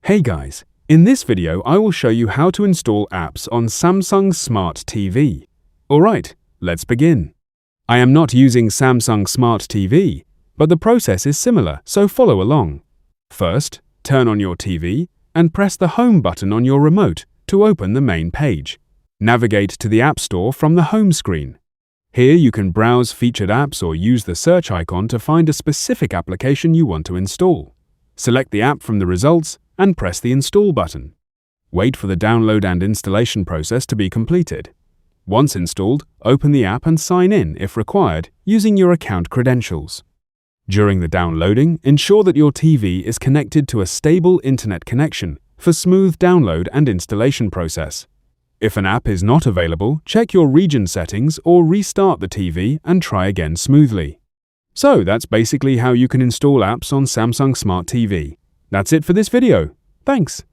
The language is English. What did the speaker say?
Hey guys, in this video I will show you how to install apps on Samsung Smart TV. Alright, let's begin. I am not using Samsung Smart TV, but the process is similar, so follow along. First, turn on your TV and press the Home button on your remote to open the main page. Navigate to the App Store from the home screen. Here you can browse featured apps or use the search icon to find a specific application you want to install. Select the app from the results and press the Install button. Wait for the download and installation process to be completed. Once installed, open the app and sign in, if required, using your account credentials. During the downloading, ensure that your TV is connected to a stable internet connection for smooth download and installation process. If an app is not available, check your region settings or restart the TV and try again smoothly. So that's basically how you can install apps on Samsung Smart TV. That's it for this video. Thanks.